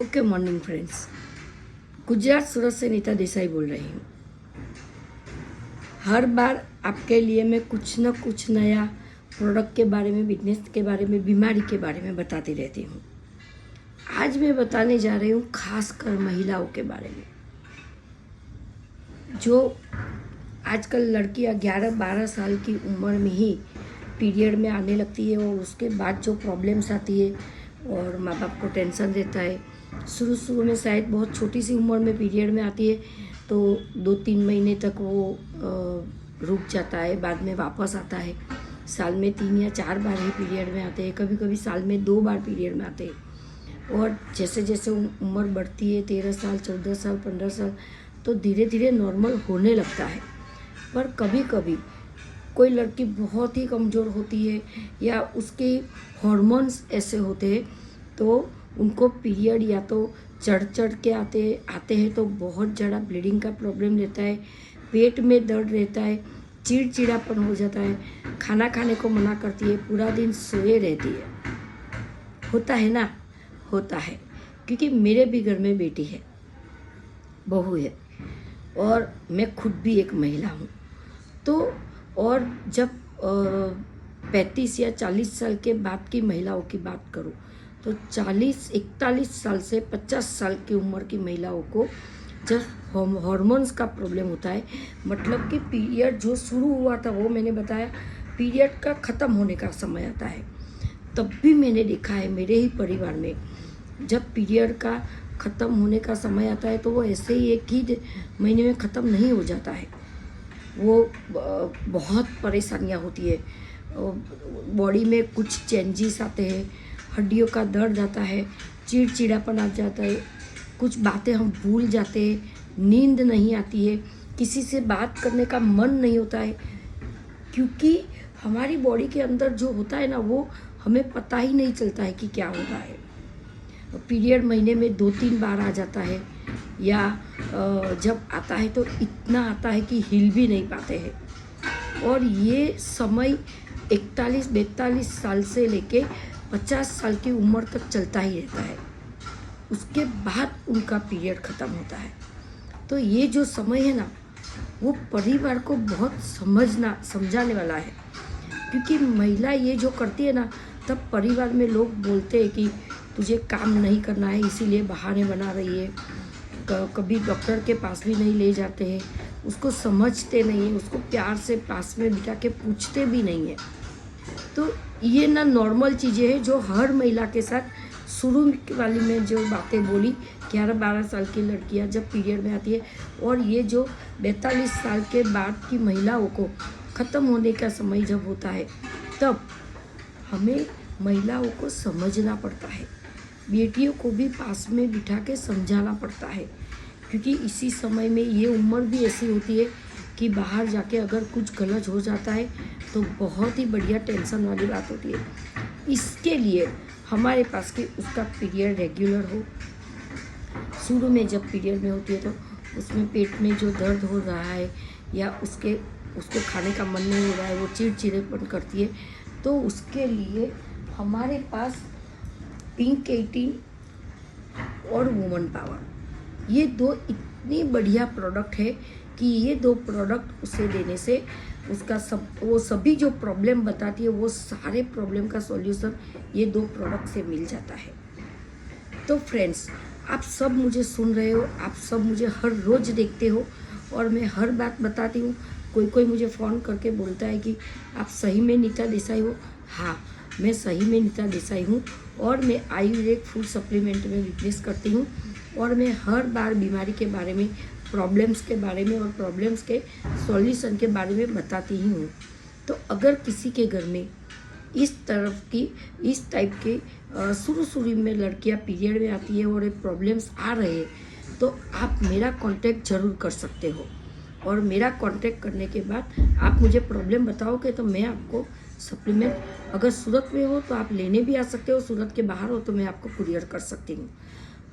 Okay morning friends. Gujarat Surat से नीता देसाई बोल रही हूँ। हर बार आपके लिए मैं कुछ न कुछ नया प्रोडक्ट के बारे में, बिजनेस के बारे में, बीमारी के बारे में बताती रहती हूँ। आज मैं बताने जा रही हूँ खासकर महिलाओं के बारे में, जो आजकल लड़कियाँ 11-12 साल की उम्र में ही पीरियड में आने लगती है और उसके बाद जो प्रॉब्लम्स आती है और माँ बाप को टेंशन रहता है। शुरू में शायद बहुत छोटी सी उम्र में पीरियड में आती है तो 2-3 महीने तक वो रुक जाता है, बाद में वापस आता है। साल में 3 या 4 बार ही पीरियड में आते हैं, कभी कभी साल में 2 बार पीरियड में आते हैं। और जैसे जैसे उम्र बढ़ती है 13 साल, 14 साल, 15 साल, तो धीरे धीरे नॉर्मल होने लगता है। पर कभी कभी कोई लड़की बहुत ही कमज़ोर होती है या उसके हॉर्मोन्स ऐसे होते हैं तो उनको पीरियड या तो चढ़ के आते हैं तो बहुत ज़्यादा ब्लीडिंग का प्रॉब्लम रहता है, पेट में दर्द रहता है, चिड़चिड़ापन हो जाता है, खाना खाने को मना करती है, पूरा दिन सोए रहती है। होता है ना? होता है, क्योंकि मेरे भी घर में बेटी है, बहू है और मैं खुद भी एक महिला हूँ। तो और जब 35 या 40 साल के बाद की महिलाओं की बात करूँ तो 40-41 साल से 50 साल की उम्र की महिलाओं को जब हॉर्मोन्स का प्रॉब्लम होता है, मतलब कि पीरियड जो शुरू हुआ था वो मैंने बताया, पीरियड का ख़त्म होने का समय आता है। तब भी मैंने देखा है मेरे ही परिवार में, जब पीरियड का ख़त्म होने का समय आता है तो वो ऐसे ही 1 ही महीने में ख़त्म नहीं हो जाता है। वो बहुत परेशानियाँ होती है, बॉडी में कुछ चेंजेस आते हैं, हड्डियों का दर्द आता है, चिड़चिड़ापन आ जाता है, कुछ बातें हम भूल जाते हैं, नींद नहीं आती है, किसी से बात करने का मन नहीं होता है, क्योंकि हमारी बॉडी के अंदर जो होता है ना वो हमें पता ही नहीं चलता है कि क्या होता है। पीरियड महीने में 2-3 बार आ जाता है या जब आता है तो इतना आता है कि हिल भी नहीं पाते हैं। और ये समय 41-42 साल से लेके 50 साल की उम्र तक चलता ही रहता है। उसके बाद उनका पीरियड ख़त्म होता है। तो ये जो समय है ना वो परिवार को बहुत समझाने वाला है, क्योंकि महिला ये जो करती है ना तब परिवार में लोग बोलते हैं कि तुझे काम नहीं करना है, इसीलिए बहाने बना रही है, कभी डॉक्टर के पास भी नहीं ले जाते हैं, उसको समझते नहीं हैं, उसको प्यार से पास में बिठा के पूछते भी नहीं है। तो ये ना नॉर्मल चीज़ें हैं जो हर महिला के साथ शुरू वाली में जो बातें बोली, 11-12 साल की लड़कियां जब पीरियड में आती है और ये जो 42 साल के बाद की महिलाओं को ख़त्म होने का समय जब होता है तब हमें महिलाओं को समझना पड़ता है, बेटियों को भी पास में बिठा के समझाना पड़ता है, क्योंकि इसी समय में ये उम्र भी ऐसी होती है कि बाहर जाके अगर कुछ गलत हो जाता है तो बहुत ही बढ़िया टेंशन वाली बात होती है। इसके लिए हमारे पास कि उसका पीरियड रेगुलर हो। शुरू में जब पीरियड में होती है तो उसमें पेट में जो दर्द हो रहा है या उसको खाने का मन नहीं हो रहा है, वो चिड़चिड़ेपन करती है, तो उसके लिए हमारे पास पिंक 18 और वुमन पावर, ये 2 इतनी बढ़िया प्रोडक्ट है कि ये 2 प्रोडक्ट उसे देने से उसका वो सभी जो प्रॉब्लम बताती है वो सारे प्रॉब्लम का सॉल्यूशन ये 2 प्रोडक्ट से मिल जाता है। तो फ्रेंड्स, आप सब मुझे सुन रहे हो, आप सब मुझे हर रोज़ देखते हो और मैं हर बात बताती हूँ। कोई मुझे फ़ोन करके बोलता है कि आप सही में नीता देसाई हो। हाँ, मैं सही में नीता देसाई हूँ और मैं आयुर्वेदिक फूड सप्लीमेंट में बिजनेस करती हूँ और मैं हर बार बीमारी के बारे में, प्रॉब्लम्स के बारे में और प्रॉब्लम्स के सॉल्यूशन के बारे में बताती ही हूँ। तो अगर किसी के घर में इस टाइप के शुरू में लड़कियां पीरियड में आती है और ये प्रॉब्लम्स आ रहे हैं तो आप मेरा कांटेक्ट ज़रूर कर सकते हो। और मेरा कांटेक्ट करने के बाद आप मुझे प्रॉब्लम बताओगे तो मैं आपको सप्लीमेंट, अगर सूरत में हो तो आप लेने भी आ सकते हो, सूरत के बाहर हो तो मैं आपको कुरियर कर सकती हूँ।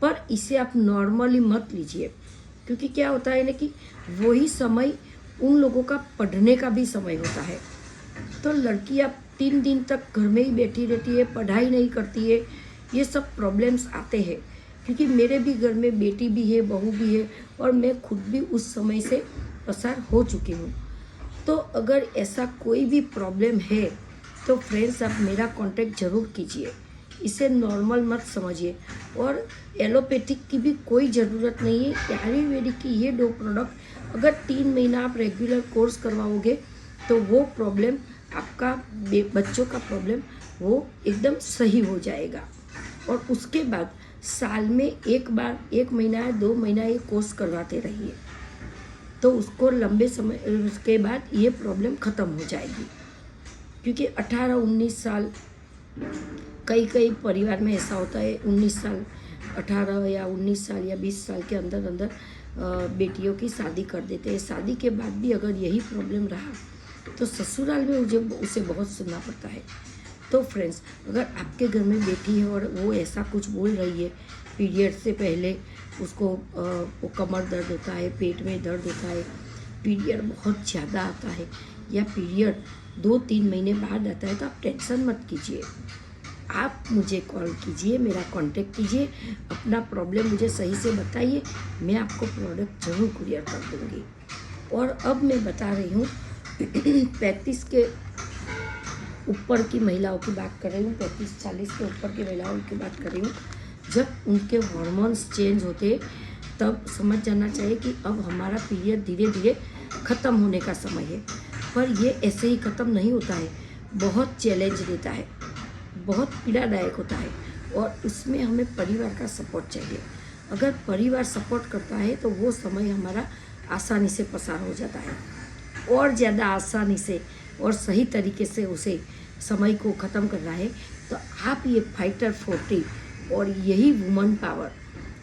पर इसे आप नॉर्मली मत लीजिए, क्योंकि क्या होता है ना कि वही समय उन लोगों का पढ़ने का भी समय होता है। तो लड़कियां 3 दिन तक घर में ही बैठी रहती है, पढ़ाई नहीं करती है, ये सब प्रॉब्लम्स आते हैं। क्योंकि मेरे भी घर में बेटी भी है, बहू भी है, और मैं खुद भी उस समय से पसार हो चुकी हूँ। तो अगर ऐसा कोई भी प्रॉब्लम है तो फ्रेंड्स आप मेरा कांटेक्ट ज़रूर कीजिए, इसे नॉर्मल मत समझिए। और एलोपैथिक की भी कोई ज़रूरत नहीं है। आयुर्वेदिक की ये 2 प्रोडक्ट अगर 3 महीना आप रेगुलर कोर्स करवाओगे तो वो प्रॉब्लम आपका, बच्चों का प्रॉब्लम वो एकदम सही हो जाएगा। और उसके बाद साल में एक बार 1 महीना या 2 महीना ये कोर्स करवाते रहिए, तो उसको लंबे समय के बाद ये प्रॉब्लम ख़त्म हो जाएगी। क्योंकि 18-19 साल, कई परिवार में ऐसा होता है, 19 साल, 18 या 19 साल या 20 साल के अंदर अंदर बेटियों की शादी कर देते हैं। शादी के बाद भी अगर यही प्रॉब्लम रहा तो ससुराल में उसे बहुत सुनना पड़ता है। तो फ्रेंड्स, अगर आपके घर में बेटी है और वो ऐसा कुछ बोल रही है, पीरियड से पहले उसको वो कमर दर्द होता है, पेट में दर्द होता है, पीरियड बहुत ज़्यादा आता है, या पीरियड 2-3 महीने बाद आता है, तो आप टेंशन मत कीजिए। आप मुझे कॉल कीजिए, मेरा कांटेक्ट कीजिए, अपना प्रॉब्लम मुझे सही से बताइए, मैं आपको प्रोडक्ट ज़रूर कुरियर कर दूँगी। और अब मैं बता रही हूँ 35 के ऊपर की महिलाओं की बात कर रही हूँ, 35-40 के ऊपर की महिलाओं की बात कर रही हूँ। जब उनके हार्मोन्स चेंज होते तब समझ जाना चाहिए कि अब हमारा पीरियड धीरे धीरे ख़त्म होने का समय है। पर ये ऐसे ही ख़त्म नहीं होता है, बहुत चैलेंज देता है, बहुत पीड़ादायक होता है, और उसमें हमें परिवार का सपोर्ट चाहिए। अगर परिवार सपोर्ट करता है तो वो समय हमारा आसानी से पसार हो जाता है, और ज़्यादा आसानी से और सही तरीके से उसे समय को ख़त्म करना है। तो आप ये फाइटर 40 और यही वुमन पावर,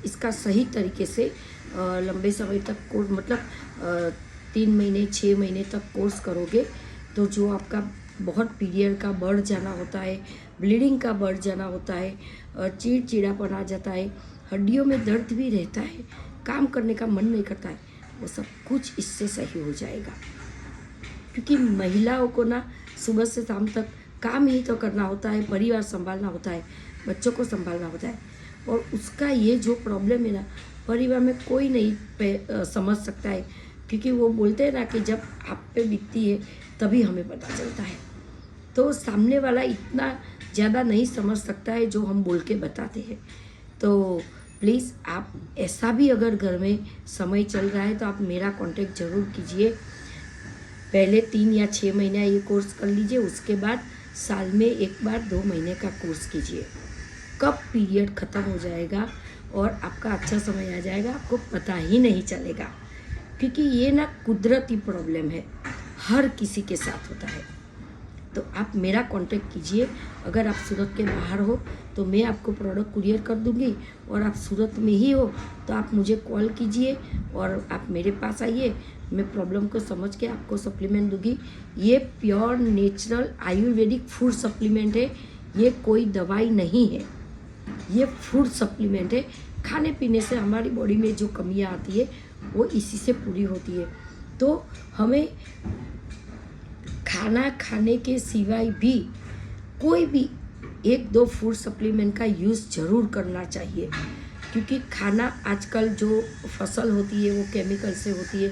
इसका सही तरीके से लंबे समय तक कोर्स, मतलब 3 महीने 6 महीने तक कोर्स करोगे तो जो आपका बहुत पीरियड का बढ़ जाना होता है, ब्लीडिंग का बढ़ जाना होता है, चिड़चिड़ापन आ जाता है, हड्डियों में दर्द भी रहता है, काम करने का मन नहीं करता है, वो सब कुछ इससे सही हो जाएगा। क्योंकि महिलाओं को ना सुबह से शाम तक काम ही तो करना होता है, परिवार संभालना होता है, बच्चों को संभालना होता है, और उसका ये जो प्रॉब्लम है ना, परिवार में कोई नहीं समझ सकता है। क्योंकि वो बोलते हैं ना कि जब आप पे बीतती है तभी हमें पता चलता है। तो सामने वाला इतना ज़्यादा नहीं समझ सकता है जो हम बोल के बताते हैं। तो प्लीज़ आप ऐसा भी अगर घर में समय चल रहा है तो आप मेरा कांटेक्ट ज़रूर कीजिए। पहले 3 या 6 महीना ये कोर्स कर लीजिए, उसके बाद साल में एक बार 2 महीने का कोर्स कीजिए। कब पीरियड ख़त्म हो जाएगा और आपका अच्छा समय आ जाएगा, आपको पता ही नहीं चलेगा। क्योंकि ये ना कुदरती प्रॉब्लम है, हर किसी के साथ होता है। तो आप मेरा कांटेक्ट कीजिए। अगर आप सूरत के बाहर हो तो मैं आपको प्रोडक्ट कुरियर कर दूंगी, और आप सूरत में ही हो तो आप मुझे कॉल कीजिए और आप मेरे पास आइए। मैं प्रॉब्लम को समझ के आपको सप्लीमेंट दूंगी। ये pure natural Ayurvedic food supplement है, ये कोई दवाई नहीं है, ये फूड सप्लीमेंट है। खाने पीने से हमारी बॉडी में जो कमियां आती है वो इसी से पूरी होती है। तो हमें खाना खाने के सिवाय भी कोई भी 1-2 फूड सप्लीमेंट का यूज़ ज़रूर करना चाहिए। क्योंकि खाना आजकल जो फसल होती है वो केमिकल से होती है,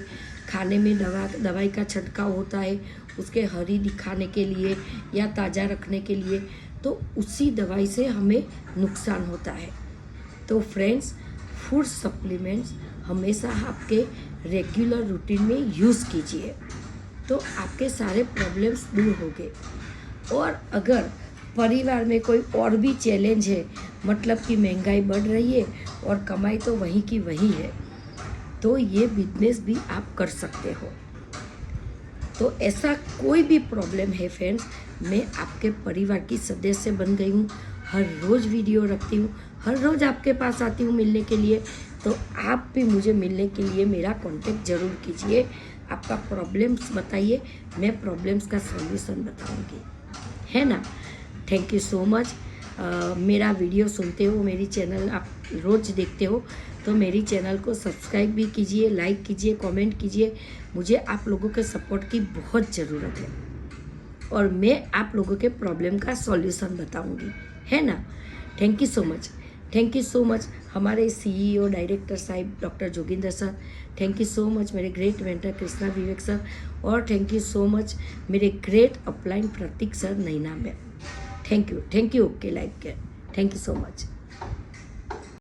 खाने में दवाई का छिड़काव होता है उसके हरी दिखाने के लिए या ताज़ा रखने के लिए, तो उसी दवाई से हमें नुकसान होता है। तो फ्रेंड्स, फूड सप्लीमेंट्स हमेशा आपके रेगुलर रूटीन में यूज़ कीजिए, तो आपके सारे प्रॉब्लम्स दूर होंगे। और अगर परिवार में कोई और भी चैलेंज है, मतलब कि महंगाई बढ़ रही है और कमाई तो वहीं की वही है, तो ये बिजनेस भी आप कर सकते हो। तो ऐसा कोई भी प्रॉब्लम है फ्रेंड्स, मैं आपके परिवार की सदस्य बन गई हूँ। हर रोज़ वीडियो रखती हूँ, हर रोज़ आपके पास आती हूँ मिलने के लिए। तो आप भी मुझे मिलने के लिए मेरा कांटेक्ट ज़रूर कीजिए। आपका प्रॉब्लम्स बताइए, मैं प्रॉब्लम्स का सॉल्यूशन बताऊँगी, है ना। Thank you so much. मेरा वीडियो सुनते हो, मेरी चैनल आप रोज़ देखते हो, तो मेरी चैनल को सब्सक्राइब भी कीजिए, लाइक कीजिए, कमेंट कीजिए। मुझे आप लोगों के सपोर्ट की बहुत ज़रूरत है, और मैं आप लोगों के प्रॉब्लम का सॉल्यूशन बताऊंगी, है ना। Thank you so much. Thank you so much हमारे CEO डायरेक्टर साहिब doctor Joginder sir, thank you so much मेरे great mentor Krishna Vivek sir, और थैंक यू सो मच मेरे great upline Prateek sir Naina ma'am. Thank you okay like care, thank you so much.